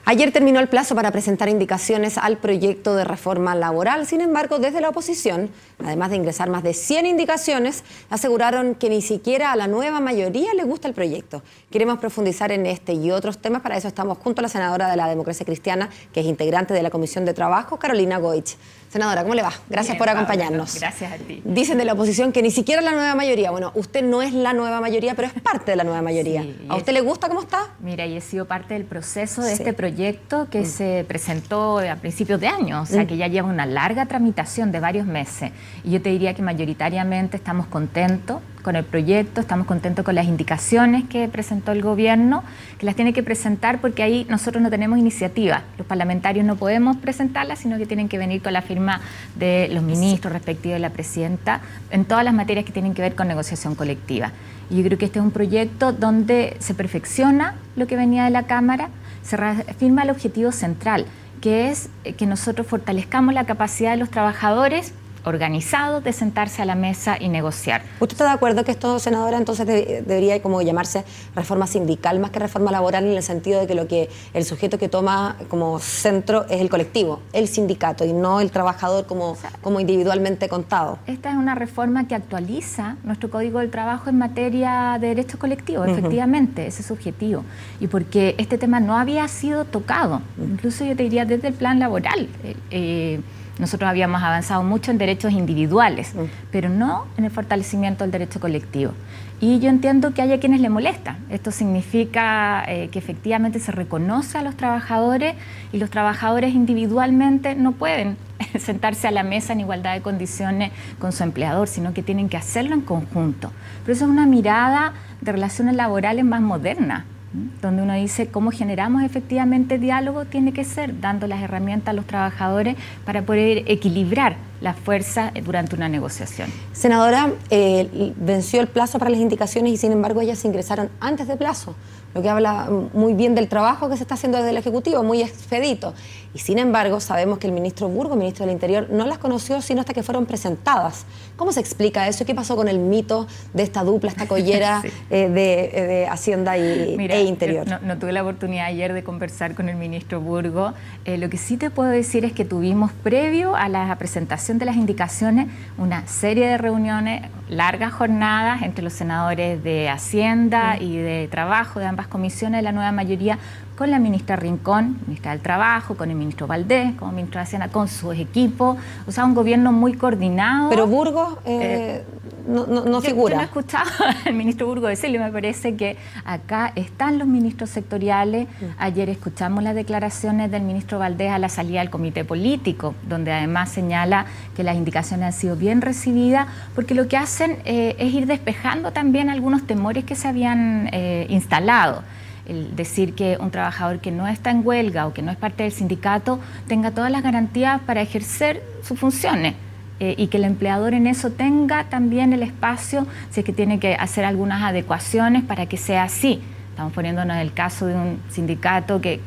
Ayer terminó el plazo para presentar indicaciones al proyecto de reforma laboral. Sin embargo, desde la oposición, además de ingresar más de 100 indicaciones, aseguraron que ni siquiera a la nueva mayoría le gusta el proyecto. Queremos profundizar en este y otros temas. Para eso estamos junto a la senadora de la Democracia Cristiana, que es integrante de la Comisión de Trabajo, Carolina Goich. Senadora, ¿cómo le va? Gracias por acompañarnos. Pablo, gracias a ti. Dicen de la oposición que ni siquiera la nueva mayoría. Bueno, usted no es la nueva mayoría, pero es parte de la nueva mayoría. Sí, ¿a usted le gusta cómo está? Mira, y he sido parte del proceso de este proyecto que se presentó a principios de año, o sea que ya lleva una larga tramitación de varios meses. Y yo te diría que mayoritariamente estamos contentos con el proyecto, estamos contentos con las indicaciones que presentó el gobierno, que las tiene que presentar porque ahí nosotros no tenemos iniciativa. Los parlamentarios no podemos presentarlas, sino que tienen que venir con la firma de los ministros respectivos de la presidenta en todas las materias que tienen que ver con negociación colectiva. Y yo creo que este es un proyecto donde se perfecciona lo que venía de la Cámara, se reafirma el objetivo central, que es que nosotros fortalezcamos la capacidad de los trabajadores organizados de sentarse a la mesa y negociar. ¿Usted está de acuerdo que esto, senadora, entonces debería como llamarse reforma sindical más que reforma laboral, en el sentido de que lo que el sujeto que toma como centro es el colectivo, el sindicato, y no el trabajador como individualmente contado? Esta es una reforma que actualiza nuestro Código del Trabajo en materia de derechos colectivos, efectivamente, ese es su objetivo. Y porque este tema no había sido tocado, incluso yo te diría desde el plan laboral. Nosotros habíamos avanzado mucho en derechos individuales, pero no en el fortalecimiento del derecho colectivo. Y yo entiendo que hay a quienes le molesta. Esto significa que efectivamente se reconoce a los trabajadores y los trabajadores individualmente no pueden sentarse a la mesa en igualdad de condiciones con su empleador, sino que tienen que hacerlo en conjunto. Pero eso es una mirada de relaciones laborales más moderna, donde uno dice cómo generamos efectivamente diálogo, tiene que ser dando las herramientas a los trabajadores para poder equilibrar las fuerzas durante una negociación. Senadora, venció el plazo para las indicaciones y sin embargo ellas se ingresaron antes de plazo, lo que habla muy bien del trabajo que se está haciendo desde el Ejecutivo, muy expedito. Y sin embargo sabemos que el ministro Burgos, ministro del Interior, no las conoció sino hasta que fueron presentadas. ¿Cómo se explica eso? ¿Qué pasó con el mito de esta dupla, esta collera de Hacienda e Interior? No tuve la oportunidad ayer de conversar con el ministro Burgos. Lo que sí te puedo decir es que tuvimos previo a la presentación de las indicaciones una serie de reuniones, largas jornadas entre los senadores de Hacienda y de Trabajo de ambas comisiones de la nueva mayoría, con la ministra Rincón, ministra del Trabajo, con el ministro Valdés, como ministro de Hacienda, con sus equipos, o sea, un gobierno muy coordinado. Pero Burgos no figura. Yo no he escuchado al ministro Burgos decirle, me parece que acá están los ministros sectoriales. Ayer escuchamos las declaraciones del ministro Valdés a la salida del comité político, donde además señala que las indicaciones han sido bien recibidas, porque lo que hacen es ir despejando también algunos temores que se habían instalado. El decir que un trabajador que no está en huelga o que no es parte del sindicato tenga todas las garantías para ejercer sus funciones y que el empleador en eso tenga también el espacio si es que tiene que hacer algunas adecuaciones para que sea así. Estamos poniéndonos en el caso de un sindicato que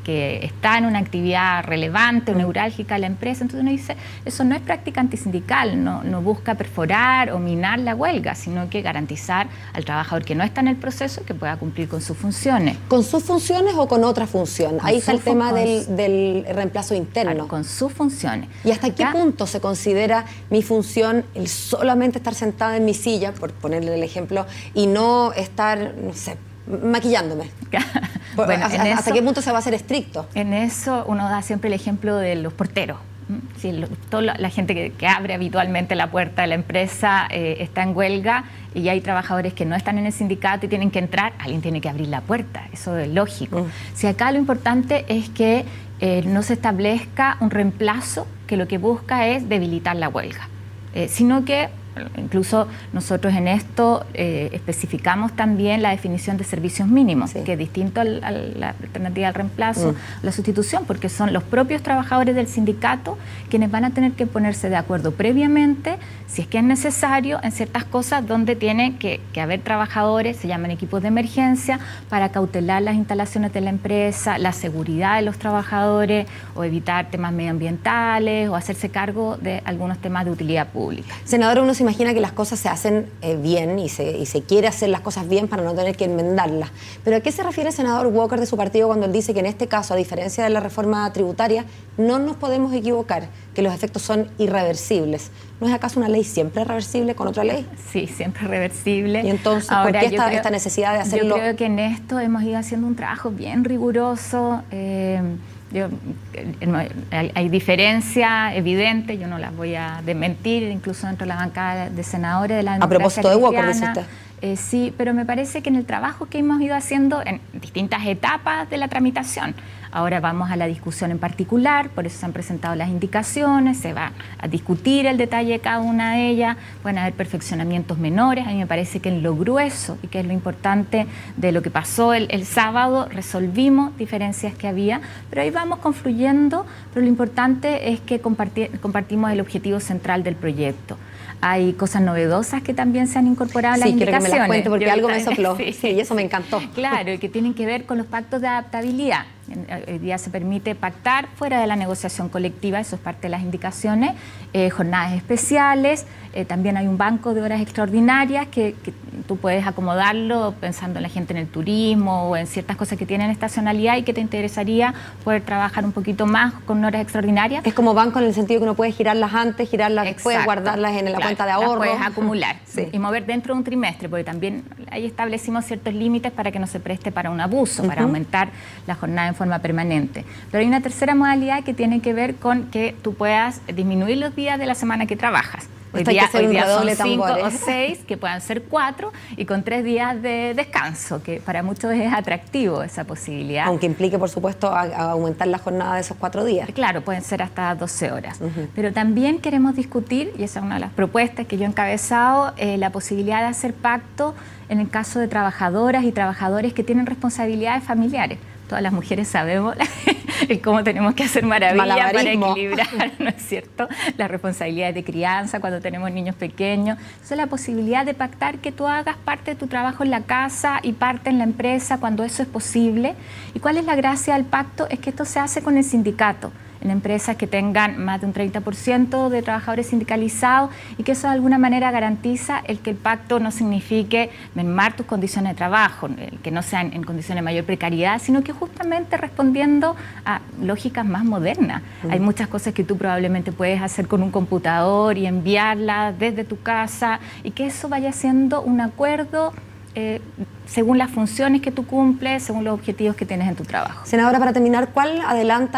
está en una actividad relevante o neurálgica de la empresa. Entonces uno dice, eso no es práctica antisindical, no busca perforar o minar la huelga, sino que garantizar al trabajador que no está en el proceso que pueda cumplir con sus funciones. ¿Con sus funciones o con otra función? Ahí está el tema del reemplazo interno. Claro, con sus funciones. ¿Y hasta qué punto se considera mi función el solamente estar sentada en mi silla, por ponerle el ejemplo, y no estar, no sé, maquillándome? Bueno, ¿Hasta qué punto se va a hacer estricto? En eso uno da siempre el ejemplo de los porteros. Sí, toda la gente que abre habitualmente la puerta de la empresa está en huelga y hay trabajadores que no están en el sindicato y tienen que entrar, alguien tiene que abrir la puerta, eso es lógico. Si acá lo importante es que no se establezca un reemplazo que lo que busca es debilitar la huelga, sino que incluso nosotros en esto especificamos también la definición de servicios mínimos, que es distinto a la alternativa al reemplazo, la sustitución, porque son los propios trabajadores del sindicato quienes van a tener que ponerse de acuerdo previamente, si es que es necesario, en ciertas cosas donde tiene que haber trabajadores, se llaman equipos de emergencia, para cautelar las instalaciones de la empresa, la seguridad de los trabajadores, o evitar temas medioambientales, o hacerse cargo de algunos temas de utilidad pública. Senadora, uno se imagina que las cosas se hacen bien y se quiere hacer las cosas bien para no tener que enmendarlas. Pero ¿a qué se refiere el senador Walker de su partido cuando él dice que en este caso, a diferencia de la reforma tributaria, no nos podemos equivocar, que los efectos son irreversibles? ¿No es acaso una ley siempre reversible con otra ley? Sí, siempre reversible. Y entonces, ¿por qué esta necesidad de hacerlo? Yo creo que en esto hemos ido haciendo un trabajo bien riguroso. Hay diferencia evidente, yo no las voy a desmentir, incluso dentro de la bancada de senadores de la democracia. A propósito de Walker, dice usted. Sí, pero me parece que en el trabajo que hemos ido haciendo en distintas etapas de la tramitación, ahora vamos a la discusión en particular, por eso se han presentado las indicaciones, se va a discutir el detalle de cada una de ellas, pueden haber perfeccionamientos menores. A mí me parece que en lo grueso, y que es lo importante de lo que pasó el sábado, resolvimos diferencias que había, pero ahí vamos confluyendo, pero lo importante es que compartimos el objetivo central del proyecto. Hay cosas novedosas que también se han incorporado en las indicaciones. Sí, quiero que me las cuente porque algo me sopló. Sí, y eso me encantó. Claro, y que tienen que ver con los pactos de adaptabilidad. Hoy día se permite pactar fuera de la negociación colectiva, eso es parte de las indicaciones, jornadas especiales, también hay un banco de horas extraordinarias que tú puedes acomodarlo pensando en la gente en el turismo o en ciertas cosas que tienen estacionalidad y que te interesaría poder trabajar un poquito más con horas extraordinarias. Es como banco en el sentido que uno puede girarlas antes, girarlas después, guardarlas en la cuenta de ahorro. Las puedes acumular y mover dentro de un trimestre, porque también ahí establecimos ciertos límites para que no se preste para un abuso, para aumentar la jornada en forma permanente. Pero hay una tercera modalidad que tiene que ver con que tú puedas disminuir los días de la semana que trabajas. Hoy día son 5 o 6, que puedan ser 4, y con 3 días de descanso, que para muchos es atractivo esa posibilidad. Aunque implique, por supuesto, a aumentar la jornada de esos 4 días. Claro, pueden ser hasta 12 horas. Pero también queremos discutir, y esa es una de las propuestas que yo he encabezado, la posibilidad de hacer pacto en el caso de trabajadoras y trabajadores que tienen responsabilidades familiares. Todas las mujeres sabemos cómo tenemos que hacer maravillas para equilibrar, ¿no es cierto?, las responsabilidades de crianza cuando tenemos niños pequeños. Entonces, la posibilidad de pactar que tú hagas parte de tu trabajo en la casa y parte en la empresa cuando eso es posible. ¿Y cuál es la gracia del pacto? Es que esto se hace con el sindicato, en empresas que tengan más de un 30% de trabajadores sindicalizados, y que eso de alguna manera garantiza el que el pacto no signifique mermar tus condiciones de trabajo, que no sean en condiciones de mayor precariedad, sino que justamente respondiendo a lógicas más modernas. Hay muchas cosas que tú probablemente puedes hacer con un computador y enviarlas desde tu casa, y que eso vaya siendo un acuerdo según las funciones que tú cumples, según los objetivos que tienes en tu trabajo. Senadora, para terminar, ¿cuál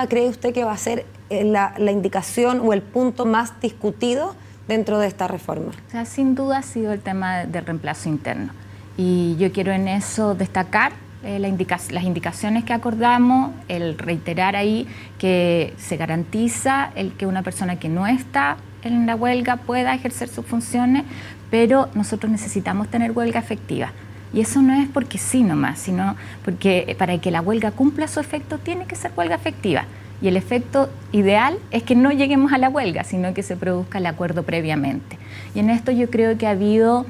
cree usted que va a ser la indicación o el punto más discutido dentro de esta reforma? O sea, sin duda ha sido el tema del reemplazo interno. Y yo quiero en eso destacar las indicaciones que acordamos, el reiterar ahí que se garantiza el que una persona que no está en la huelga pueda ejercer sus funciones, pero nosotros necesitamos tener huelga efectiva. Y eso no es porque sí nomás, sino porque para que la huelga cumpla su efecto tiene que ser huelga efectiva. Y el efecto ideal es que no lleguemos a la huelga, sino que se produzca el acuerdo previamente. Y en esto yo creo que ha habido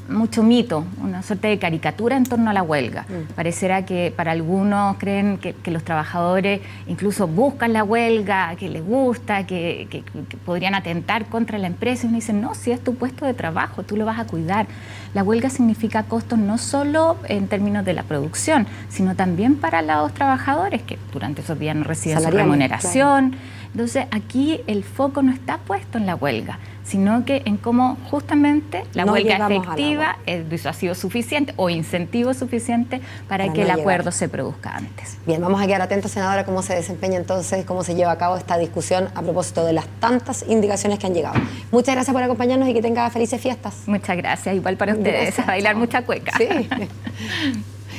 mucho mito, una suerte de caricatura en torno a la huelga. Parecerá que para algunos creen que los trabajadores incluso buscan la huelga, que les gusta, que podrían atentar contra la empresa, y uno dice, no, si es tu puesto de trabajo, tú lo vas a cuidar. La huelga significa costos no solo en términos de la producción, sino también para los trabajadores que durante esos días no reciben su remuneración. Claro. Entonces, aquí el foco no está puesto en la huelga, sino que en cómo justamente la huelga efectiva es disuasivo suficiente o incentivo suficiente para que el acuerdo se produzca antes. Bien, vamos a quedar atentos, senadora, cómo se desempeña entonces, cómo se lleva a cabo esta discusión a propósito de las tantas indicaciones que han llegado. Muchas gracias por acompañarnos y que tenga felices fiestas. Muchas gracias, igual para ustedes, a bailar mucha cueca. Sí.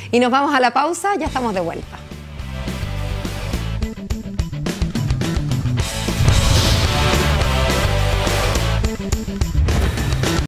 Y nos vamos a la pausa, ya estamos de vuelta.